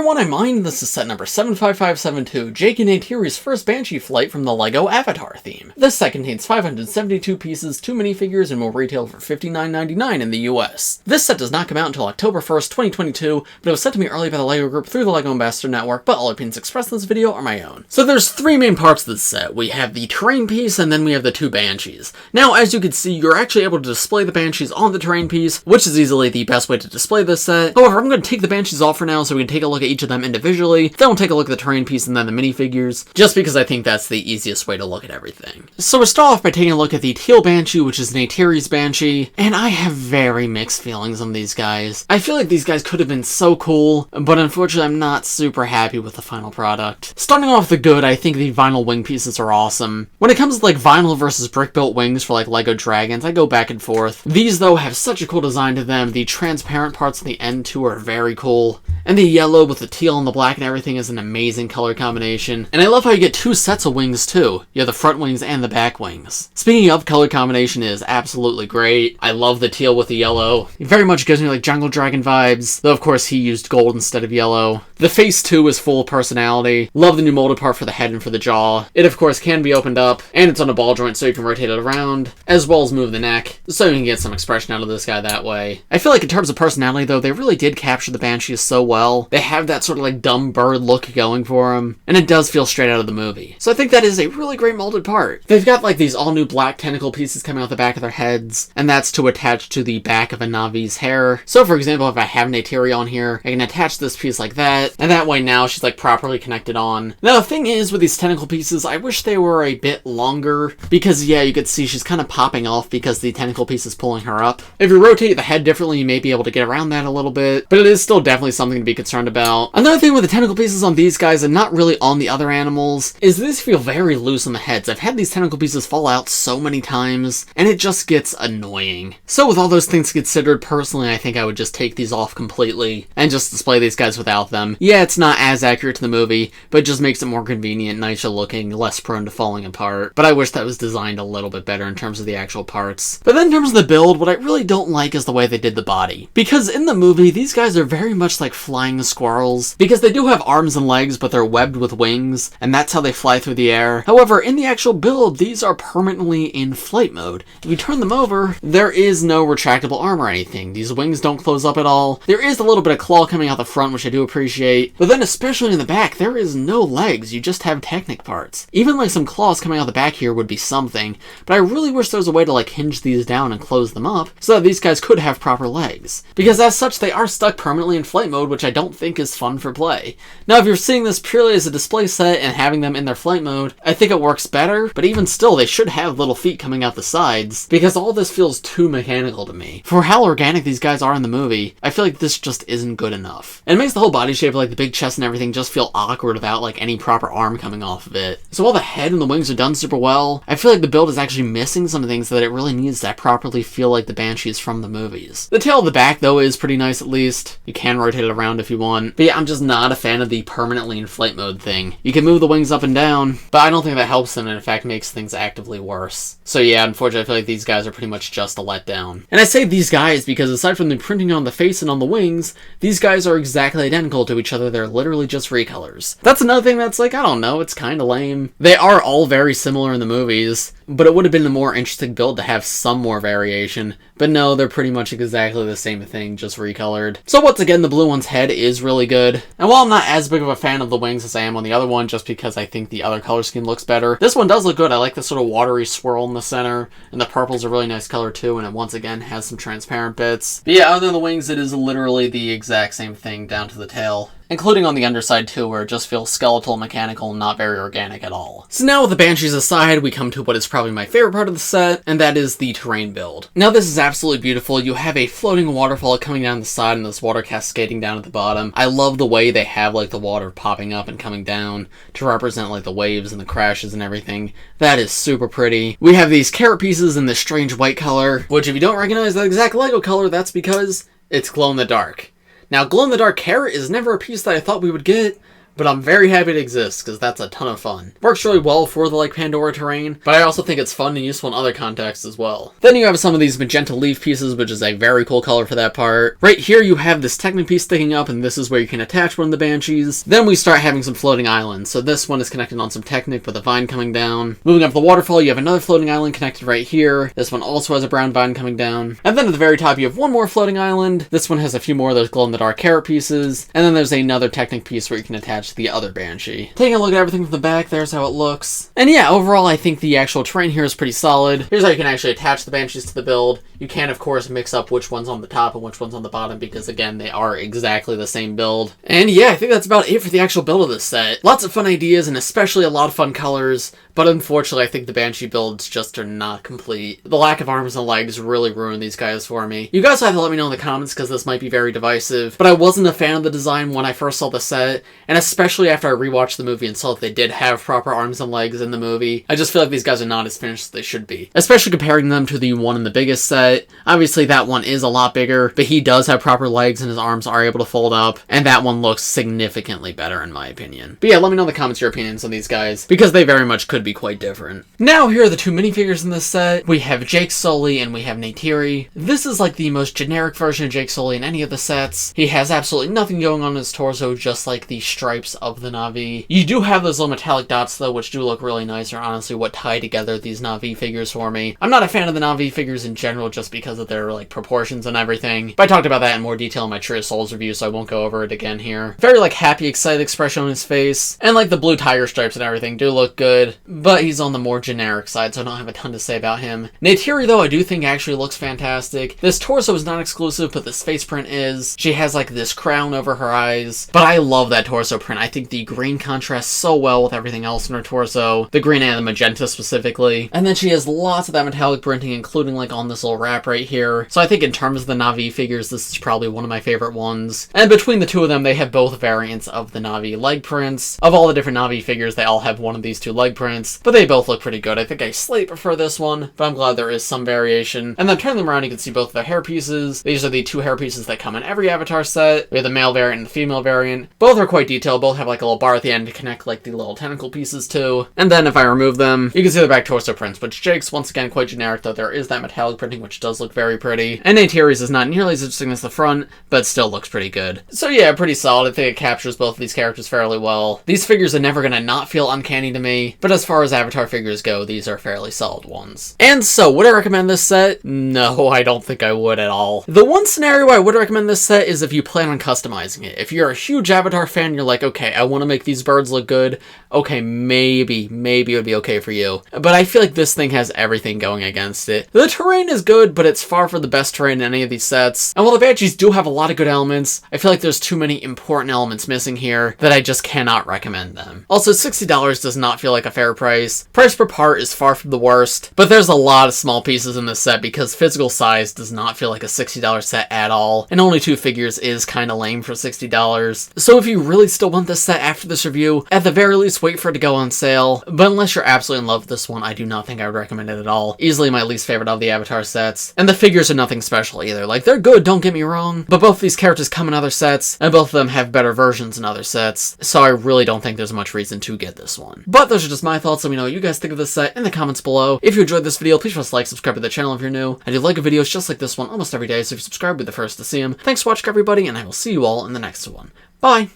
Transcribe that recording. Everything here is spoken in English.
everyone, I'm Mine, and this is set number 75572, Jake and Neytiri's first Banshee flight from the LEGO Avatar theme. This set contains 572 pieces, 2 minifigures, and will retail for $59.99 in the US. This set does not come out until October 1st, 2022, but it was sent to me early by the LEGO group through the LEGO Ambassador Network, but all opinions expressed in this video are my own. So there's 3 main parts to this set. We have the terrain piece, and then we have the 2 Banshees. Now, as you can see, you're actually able to display the Banshees on the terrain piece, which is easily the best way to display this set. However, I'm going to take the Banshees off for now so we can take a look at each of them individually, then we'll take a look at the terrain piece and then the minifigures, just because I think that's the easiest way to look at everything. So we'll start off by taking a look at the Teal Banshee, which is Neytiri's Banshee, and I have very mixed feelings on these guys. I feel like these guys could have been so cool, but unfortunately I'm not super happy with the final product. Starting off the good, I think the vinyl wing pieces are awesome. When it comes to like vinyl versus brick-built wings for like LEGO Dragons, I go back and forth. These though have such a cool design to them. The transparent parts on the end too are very cool, and the yellow with the teal and the black and everything is an amazing color combination. And I love how you get 2 sets of wings too. You have the front wings and the back wings. Speaking of, color combination is absolutely great. I love the teal with the yellow. It very much gives me like Jungle Dragon vibes, though of course he used gold instead of yellow. The face too is full of personality. Love the new molded part for the head and for the jaw. It of course can be opened up, and it's on a ball joint so you can rotate it around, as well as move the neck, so you can get some expression out of this guy that way. I feel like in terms of personality though, they really did capture the Banshees so well. They have that sort of like dumb bird look going for them, and it does feel straight out of the movie. So I think that is a really great molded part. They've got like these all new black tentacle pieces coming out the back of their heads, and that's to attach to the back of a Navi's hair. So for example, if I have Neytiri on here, I can attach this piece like that, and that way now she's like properly connected on. Now the thing is with these tentacle pieces, I wish they were a bit longer, because yeah, you could see she's kind of popping off because the tentacle piece is pulling her up. If you rotate the head differently, you may be able to get around that a little bit, but it is still definitely something to be concerned about. Another thing with the tentacle pieces on these guys and not really on the other animals is these feel very loose on the heads. I've had these tentacle pieces fall out so many times, and it just gets annoying. So with all those things considered, personally I think I would just take these off completely and just display these guys without them. Yeah, it's not as accurate to the movie, but it just makes it more convenient, nicer looking, less prone to falling apart. But I wish that was designed a little bit better in terms of the actual parts. But then in terms of the build, what I really don't like is the way they did the body. Because in the movie, these guys are very much like flying squirrels, because they do have arms and legs, but they're webbed with wings, and that's how they fly through the air. However, in the actual build, these are permanently in flight mode. If you turn them over, there is no retractable arm or anything. These wings don't close up at all. There is a little bit of claw coming out the front, which I do appreciate, but then especially in the back, there is no legs. You just have Technic parts. Even like some claws coming out the back here would be something, but I really wish there was a way to like hinge these down and close them up so that these guys could have proper legs. Because as such, they are stuck permanently in flight mode, which I don't think is fun for play. Now, if you're seeing this purely as a display set and having them in their flight mode, I think it works better, but even still, they should have little feet coming out the sides, because all this feels too mechanical to me. For how organic these guys are in the movie, I feel like this just isn't good enough. And it makes the whole body shape, like the big chest and everything, just feel awkward without like any proper arm coming off of it. So while the head and the wings are done super well, I feel like the build is actually missing some things that it really needs to properly feel like the Banshees from the movies. The tail of the back though is pretty nice at least. You can rotate it around if you want. But yeah, I'm just not a fan of the permanently in flight mode thing. You can move the wings up and down, but I don't think that helps them and in fact makes things actively worse. So yeah, unfortunately I feel like these guys are pretty much just a letdown. And I say these guys because aside from the printing on the face and on the wings, these guys are exactly identical to each other. They're literally just recolors. That's another thing that's like, I don't know, it's kinda lame. They are all very similar in the movies, but it would have been a more interesting build to have some more variation. But no, they're pretty much exactly the same thing, just recolored. So once again, the blue one's head is really good. And while I'm not as big of a fan of the wings as I am on the other one, just because I think the other color scheme looks better, this one does look good. I like the sort of watery swirl in the center, and the purple's a really nice color too, and it once again has some transparent bits. But yeah, other than the wings, it is literally the exact same thing down to the tail. Including on the underside too, where it just feels skeletal, mechanical, and not very organic at all. So now with the Banshees aside, we come to what is probably my favorite part of the set, and that is the terrain build. Now this is absolutely beautiful. You have a floating waterfall coming down the side and this water cascading down at the bottom. I love the way they have like the water popping up and coming down to represent like the waves and the crashes and everything. That is super pretty. We have these carrot pieces in this strange white color, which if you don't recognize that exact LEGO color, that's because it's glow in the dark. Now, glow-in-the-dark carrot is never a piece that I thought we would get, but I'm very happy it exists, because that's a ton of fun. Works really well for the, like, Pandora terrain, but I also think it's fun and useful in other contexts as well. Then you have some of these magenta leaf pieces, which is a very cool color for that part. Right here you have this Technic piece sticking up, and this is where you can attach one of the Banshees. Then we start having some floating islands. So this one is connected on some Technic with a vine coming down. Moving up the waterfall, you have another floating island connected right here. This one also has a brown vine coming down. And then at the very top you have one more floating island. This one has a few more of those glow-in-the-dark carrot pieces. And then there's another Technic piece where you can attach the other Banshee. Taking a look at everything from the back, there's how it looks. And yeah, overall I think the actual terrain here is pretty solid. Here's how you can actually attach the Banshees to the build. You can of course mix up which one's on the top and which one's on the bottom, because again, they are exactly the same build. And yeah, I think that's about it for the actual build of this set. Lots of fun ideas and especially a lot of fun colors, but unfortunately I think the Banshee builds just are not complete. The lack of arms and legs really ruined these guys for me. You guys have to let me know in the comments, because this might be very divisive, but I wasn't a fan of the design when I first saw the set, and especially after I rewatched the movie and saw that they did have proper arms and legs in the movie. I just feel like these guys are not as finished as they should be. Especially comparing them to the one in the biggest set. Obviously that one is a lot bigger, but he does have proper legs and his arms are able to fold up, and that one looks significantly better in my opinion. But yeah, let me know in the comments your opinions on these guys, because they very much could be quite different. Now here are the two minifigures in this set. We have Jake Sully and we have Neytiri. This is like the most generic version of Jake Sully in any of the sets. He has absolutely nothing going on in his torso, just like the stripes of the Na'vi. You do have those little metallic dots though, which do look really nice, or honestly what tie together these Na'vi figures for me. I'm not a fan of the Na'vi figures in general just because of their like proportions and everything, but I talked about that in more detail in my True Souls review, so I won't go over it again here. Very like happy, excited expression on his face, and like the blue tiger stripes and everything do look good, but he's on the more generic side, so I don't have a ton to say about him. Neytiri though, I do think actually looks fantastic. This torso is not exclusive, but this face print is. She has like this crown over her eyes, but I love that torso print. I think the green contrasts so well with everything else in her torso, the green and the magenta specifically, and then she has lots of that metallic printing, including like on this little wrap right here. So I think in terms of the Na'vi figures, this is probably one of my favorite ones. And between the two of them, they have both variants of the Na'vi leg prints. Of all the different Na'vi figures, they all have one of these two leg prints, but they both look pretty good. I think I slightly prefer this one, but I'm glad there is some variation. And then turn them around, you can see both their hair pieces. These are the two hair pieces that come in every Avatar set. We have the male variant and the female variant. Both are quite detailed, both have like a little bar at the end to connect like the little tentacle pieces too. And then if I remove them, you can see the back torso prints, which Jake's once again quite generic, though there is that metallic printing, which does look very pretty. And Neytiri's is not nearly as interesting as the front, but still looks pretty good. So yeah, pretty solid. I think it captures both of these characters fairly well. These figures are never gonna not feel uncanny to me, but as far as Avatar figures go, these are fairly solid ones. And so, would I recommend this set? No, I don't think I would at all. The one scenario I would recommend this set is if you plan on customizing it. If you're a huge Avatar fan, you're like, okay, I want to make these birds look good, okay, maybe it would be okay for you. But I feel like this thing has everything going against it. The terrain is good, but it's far from the best terrain in any of these sets. And while the Banshees do have a lot of good elements, I feel like there's too many important elements missing here that I just cannot recommend them. Also, $60 does not feel like a fair price. Price per part is far from the worst, but there's a lot of small pieces in this set because physical size does not feel like a $60 set at all, and only 2 figures is kinda lame for $60. So if you really still want this set after this review, at the very least wait for it to go on sale, but unless you're absolutely in love with this one, I do not think I would recommend it at all. Easily my least favorite of the Avatar sets, and the figures are nothing special either. Like, they're good, don't get me wrong, but both these characters come in other sets, and both of them have better versions in other sets, so I really don't think there's much reason to get this one. But those are just my thoughts. Let me know what you guys think of this set in the comments below. If you enjoyed this video, please press like, subscribe to the channel if you're new. I do like videos just like this one almost every day, so if you subscribe, be the first to see them. Thanks for watching, everybody, and I will see you all in the next one. Bye!